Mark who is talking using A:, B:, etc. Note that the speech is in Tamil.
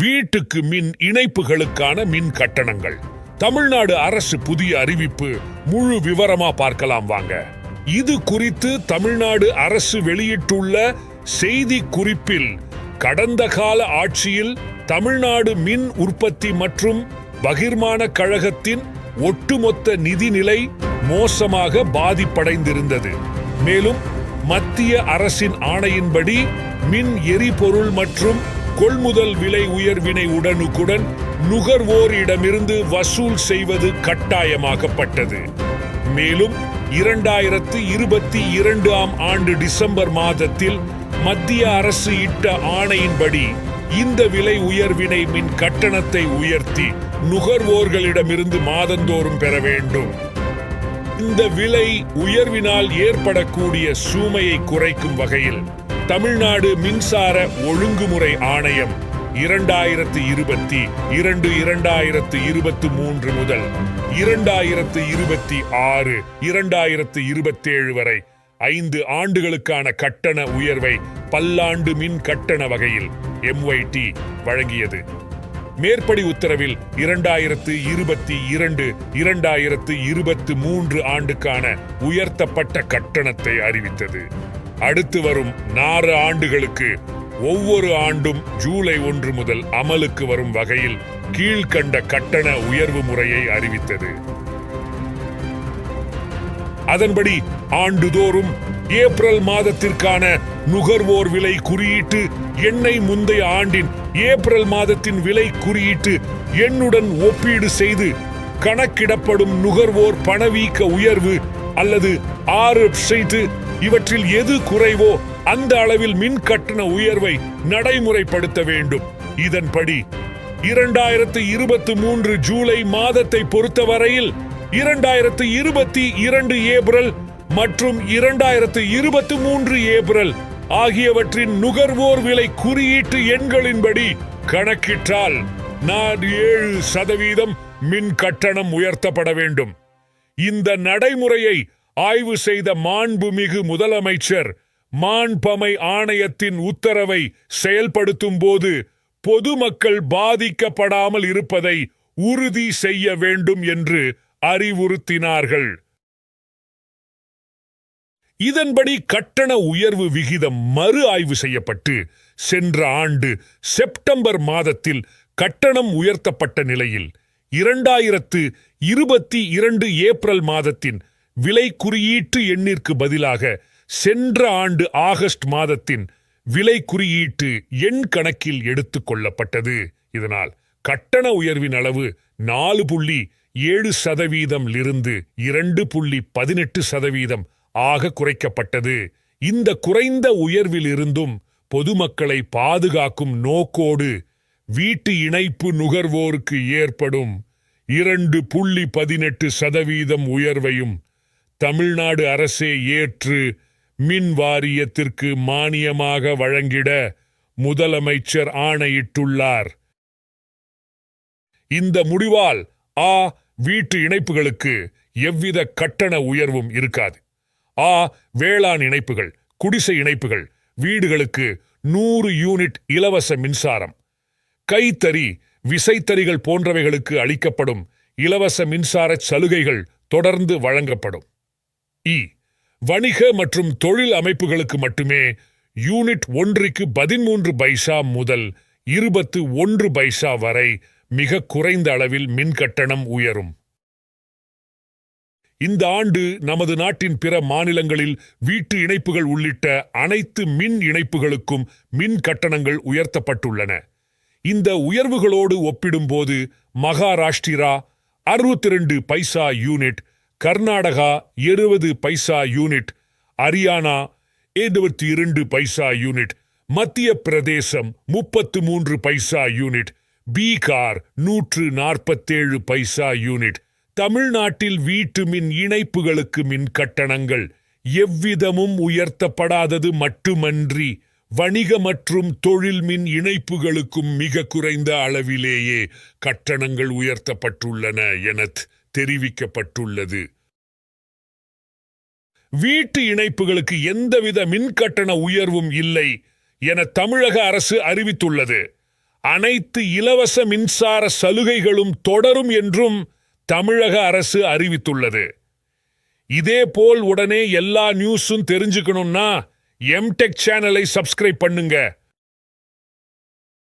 A: வீட்டுக்கு மின் இணைப்புகளுக்கான மின் கட்டணங்கள். தமிழ்நாடு அரசு புதிய அறிவிப்பு. முழு விவரமா பார்க்கலாம் வாங்க. இது குறித்து தமிழ்நாடு அரசு வெளியிட்டுள்ள செய்தி குறிப்பில், கடந்த கால ஆட்சியில் தமிழ்நாடு மின் உற்பத்தி மற்றும் பகிர்மான கழகத்தின் ஒட்டுமொத்த நிதிநிலை மோசமாக பாதிப்படைந்திருந்தது. மேலும் மத்திய அரசின் ஆணையின்படி மின் எரிபொருள் மற்றும் கொள்முதல் விலை உயர்வினை உடனுக்குடன் நுகர்வோரிடமிருந்து வசூல் செய்வது கட்டாயமாக்கப்பட்டது. மேலும் 2022 ஆண்டு டிசம்பர் மாதத்தில் மத்திய அரசு இட்ட ஆணையின்படி இந்த விலை உயர்வினை மின் கட்டணத்தை உயர்த்தி நுகர்வோர்களிடமிருந்து மாதந்தோறும் பெற வேண்டும். இந்த விலை உயர்வினால் ஏற்படக்கூடிய சுமையை குறைக்கும் வகையில் தமிழ்நாடு மின்சார ஒழுங்குமுறை ஆணையம் 2022, 2023 முதல் 2026, 2027 வரை 5 ஆண்டுகளுக்கான கட்டண உயர்வை பல்லாண்டு மின் கட்டண வகையில் MYT வழங்கியது. மேற்படி உத்தரவில் 2022, 2023 ஆண்டுக்கான உயர்த்தப்பட்ட கட்டணத்தை அறிவித்தது. அடுத்து வரும் 4 ஆண்டுகளுக்கு ஒவ்வொரு ஆண்டும் ஜூலை 1 முதல் அமலுக்கு வரும் வகையில் கீழ்கண்ட கட்டண உயர்வு முறையை அறிவித்தது. அதன்படி ஆண்டுதோறும் ஏப்ரல் மாதத்திற்கான நுகர்வோர் விலை குறியீட்டு எண்ணை முந்தைய ஆண்டின் ஏப்ரல் மாதத்தின் விலை குறியீட்டு எண்ணுடன் ஒப்பீடு செய்து கணக்கிடப்படும் நுகர்வோர் பணவீக்க உயர்வு அல்லது RFC இவற்றில் எது குறைவோ அந்த அளவில் மின் கட்டண உயர்வை நடைமுறைப்படுத்த வேண்டும். இதன்படி 2023 ஜூலை மாதத்தை பொறுத்தவரையில் 2022 ஏப்ரல் மற்றும் 2023 ஏப்ரல் ஆகியவற்றின் நுகர்வோர் விலை குறியீட்டு எண்களின்படி கணக்கிட்டால் 7% மின் கட்டணம் உயர்த்தப்பட வேண்டும். இந்த நடைமுறையை ஆய்வு செய்த மாண்புமிகு முதலமைச்சர் மாண்பமை ஆணையத்தின் உத்தரவை செயல்படுத்தும் போது பொதுமக்கள் பாதிக்கப்படாமல் இருப்பதை உறுதி செய்ய வேண்டும் என்று அறிவுறுத்தினார்கள். இதன்படி கட்டண உயர்வு விகிதம் மறு ஆய்வு செய்யப்பட்டு சென்ற ஆண்டு செப்டம்பர் மாதத்தில் கட்டணம் உயர்த்தப்பட்ட நிலையில் 2022 ஏப்ரல் மாதத்தின் விலை குறியீட்டு எண்ணிற்கு பதிலாக சென்ற ஆண்டு ஆகஸ்ட் மாதத்தின் விலை குறியீட்டு எண் கணக்கில் எடுத்துக் கொள்ளப்பட்டது. இதனால் கட்டண உயர்வின் அளவு 4.7% இருந்து 2.18% ஆக குறைக்கப்பட்டது. இந்த குறைந்த உயர்வில் இருந்தும் பொதுமக்களை பாதுகாக்கும் நோக்கோடு வீட்டு இணைப்பு நுகர்வோருக்கு ஏற்படும் 2.18% உயர்வையும் தமிழ்நாடு அரசே ஏற்று மின் வாரியத்திற்கு மானியமாக வழங்கிட முதலமைச்சர் ஆணையிட்டுள்ளார். இந்த முடிவால் வீட்டு இணைப்புகளுக்கு எவ்வித கட்டண உயர்வும் இருக்காது. வேளாண் இணைப்புகள், குடிசை இணைப்புகள், வீடுகளுக்கு 100 யூனிட் இலவச மின்சாரம், கைத்தறி, விசைத்தறிகள் போன்றவைகளுக்கு அளிக்கப்படும் இலவச மின்சார சலுகைகள் தொடர்ந்து வழங்கப்படும். வணிக மற்றும் தொழில் அமைப்புகளுக்கு மட்டுமே யூனிட் ஒன்றுக்கு 13 பைசா முதல் 21 பைசா வரை மிக குறைந்த அளவில் மின் கட்டணம் உயரும். இந்த ஆண்டு நமது நாட்டின் பிற மாநிலங்களில் வீட்டு இணைப்புகள் உள்ளிட்ட அனைத்து மின் இணைப்புகளுக்கும் மின் கட்டணங்கள் உயர்த்தப்பட்டுள்ளன. இந்த உயர்வுகளோடு ஒப்பிடும்போது மகாராஷ்டிரா 62 பைசா யூனிட், கர்நாடகா 70 பைசா யூனிட், ஹரியானா 72 பைசா யூனிட், மத்திய பிரதேசம் 33 பைசா யூனிட், பீகார் 147 பைசா யூனிட். தமிழ்நாட்டில் வீட்டு மின் இணைப்புகளுக்கு மின் கட்டணங்கள் எவ்விதமும் உயர்த்தப்படாதது மட்டுமன்றி வணிக மற்றும் தொழில் மின் இணைப்புகளுக்கும் மிக குறைந்த அளவிலேயே கட்டணங்கள் உயர்த்தப்பட்டுள்ளன என தெரிவிக்கப்பட்டுள்ளது. வீட்டு இணைப்புகளுக்கு எந்தவித மின்கட்டண உயர்வும் இல்லை என தமிழக அரசு அறிவித்துள்ளது. அனைத்து இலவச மின்சார சலுகைகளும் தொடரும் என்றும் தமிழக அரசு அறிவித்துள்ளது. இதேபோல் உடனே எல்லா நியூஸும் தெரிஞ்சுக்கணும்னா எம்டெக் சேனலை சப்ஸ்கிரைப் பண்ணுங்க.